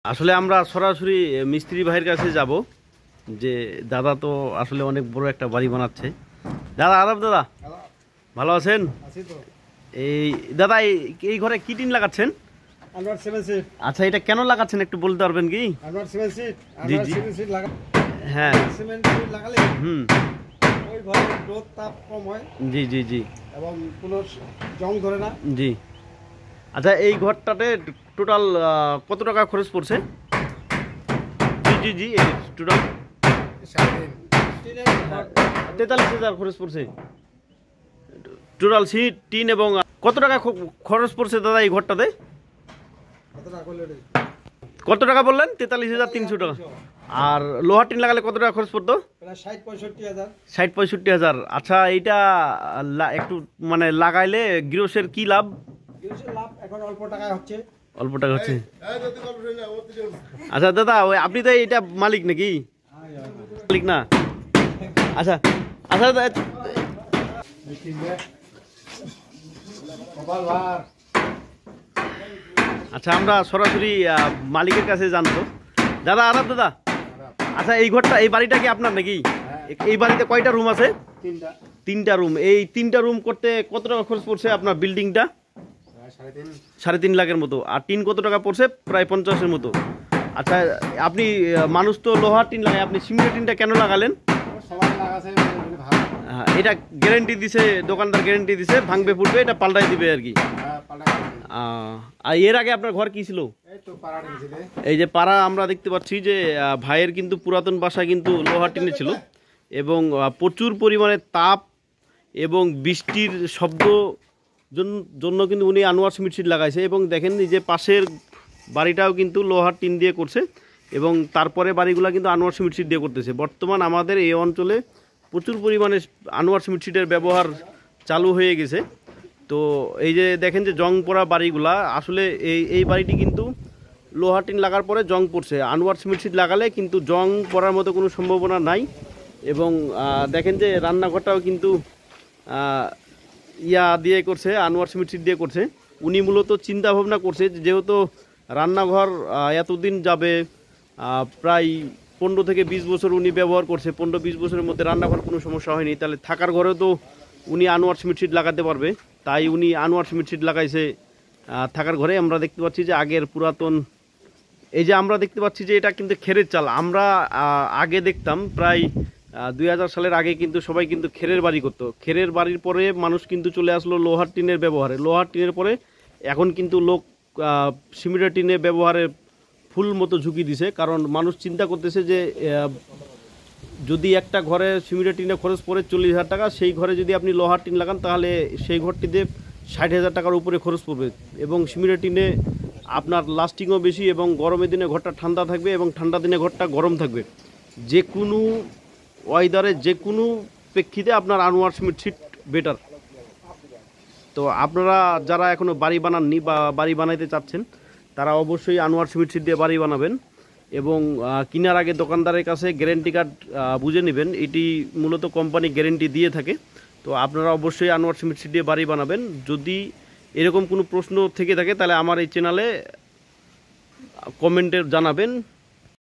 আসলে আমরা সরাসরি মিস্ত্রি ভাইয়ের কাছে যাব যে দাদা তো আসলে অনেক বড় একটা বাড়ি বানাচ্ছে। দাদা আদাব দাদা, ভালো আছেন? এই দাদা এই ঘরে কি টিন লাগাচ্ছেন? আচ্ছা, এটা কেন লাগাচ্ছেন একটু বলতে পারবেন কি? জি জি, হ্যাঁ, জি জি জি, এবং কোনো জং ধরে না। জি। আচ্ছা, এই ঘরটাতে টোটাল কত টাকা খরচ পড়ছে? জি জি জি, টোটাল 43,000 খরচ পড়ছে। টোটাল সিট টিন এবং কত টাকা খরচ পড়ছে দাদা এই ঘরটাতে? কত টাকা বললেন? 43,300 টাকা। আর লোহার টিন লাগালে কত টাকা খরচ পড়তো? 60-65,000। আচ্ছা, এইটা একটু মানে লাগাইলে গৃহস্থের কি লাভ? এখন অল্প টাকায় হচ্ছে। অল্প টাকা হচ্ছে। আচ্ছা দাদা, ওই আপনি তো এটা মালিক নাকি? মালিক না? আচ্ছা আচ্ছা দাদা, আচ্ছা আমরা সরাসরি মালিকের কাছে জানবো। দাদা আদাব দাদা। আচ্ছা, এই ঘরটা এই বাড়িটা কি আপনার নাকি? এই বাড়িতে কয়টা রুম আছে? তিনটা রুম। এই তিনটা রুম করতে কত টাকা খরচ পড়ছে আপনার বিল্ডিংটা? 3.5 লাখের মতো। আর টিন কত টাকা পড়ছে? প্রায় 50-এর মতো। আচ্ছা, আপনি মানুষ তো লোহার টিন লাগায়, আপনি সিমেন্টের টিনটা কেন লাগালেন? এটা গ্যারেন্টি দিছে, দোকানদার গ্যারেন্টি দিছে ভাঙবে ফুটবে এটা পাল্টাই দিবে আর কি। আর এর আগে আপনার ঘর কি ছিল? এই যে পাড়া আমরা দেখতে পাচ্ছি যে ভাইয়ের কিন্তু পুরাতন বাসা কিন্তু লোহার টিনে ছিল এবং প্রচুর পরিমাণে তাপ এবং বৃষ্টির শব্দ জন্য কিন্তু উনি আনোয়ার সিমেন্ট শীট লাগাইছে। এবং দেখেন যে পাশের বাড়িটাও কিন্তু লোহার টিন দিয়ে করছে এবং তারপরে বাড়িগুলো কিন্তু আনোয়ার সিমেন্ট শীট দিয়ে করতেছে। বর্তমান আমাদের এই অঞ্চলে প্রচুর পরিমাণে আনোয়ার সিমেন্ট শীটের ব্যবহার চালু হয়ে গেছে। তো এই যে দেখেন যে জং পড়া বাড়িগুলা, আসলে এই বাড়িটি কিন্তু লোহার টিন লাগার পরে জং পড়ছে। আনোয়ার সিমেন্ট শীট লাগালে কিন্তু জং পড়ার মতো কোনো সম্ভাবনা নাই। এবং দেখেন যে রান্নাঘরটাও কিন্তু ইয়া দিয়ে করছে, আনোয়ার সিমেন্ট শীট দিয়ে করছে। উনি মূলত চিন্তা ভাবনা করছে যেহেতু রান্নাঘর এতদিন যাবে, প্রায় 15 থেকে 20 বছর উনি ব্যবহার করছে, 15-20 বছরের মধ্যে রান্নাঘর কোনো সমস্যা হয়নি, তাহলে থাকার ঘরেও তো উনি আনোয়ার সিমেন্ট শীট লাগাতে পারবে। তাই উনি আনোয়ার সিমেন্ট শীট লাগাইছে থাকার ঘরে। আমরা দেখতে পাচ্ছি যে আগের পুরাতন, এই যে আমরা দেখতে পাচ্ছি যে এটা কিন্তু খেরের চাল। আমরা আগে দেখতাম প্রায় 2000 সালের আগে কিন্তু সবাই কিন্তু খেরের বাড়ি করতো। খেরের বাড়ির পরে মানুষ কিন্তু চলে আসলো লোহার টিনের ব্যবহারে। লোহার টিনের পরে এখন কিন্তু লোক সিমেন্টের টিনের ব্যবহারে ফুল মতো ঝুঁকি দিছে, কারণ মানুষ চিন্তা করতেছে যে যদি একটা ঘরে সিমেন্টের টিনে খরচ পড়ে 40,000 টাকা, সেই ঘরে যদি আপনি লোহার টিন লাগান তাহলে সেই ঘরটিতে 60,000 টাকার উপরে খরচ পড়বে। এবং সিমেন্টের টিনে আপনার লাস্টিংও বেশি এবং গরমের দিনে ঘরটা ঠান্ডা থাকবে এবং ঠান্ডা দিনে ঘরটা গরম থাকবে। যে কোনো ওয়েদারে যে কোনো প্রেক্ষিতে আপনার আনোয়ার সিমেন্ট শীট বেটার। তো আপনারা যারা এখনও বাড়ি বানাননি বা বাড়ি বানাইতে চাচ্ছেন তারা অবশ্যই আনোয়ার সিমেন্ট শীট দিয়ে বাড়ি বানাবেন এবং কেনার আগে দোকানদারের কাছে গ্যারেন্টি কার্ড বুঝে নেবেন। এটি মূলত কোম্পানি গ্যারেন্টি দিয়ে থাকে। তো আপনারা অবশ্যই আনোয়ার সিমেন্ট শীট দিয়ে বাড়ি বানাবেন। যদি এরকম কোনো প্রশ্ন থেকে থাকে তাহলে আমার এই চ্যানেলে কমেন্টে জানাবেন।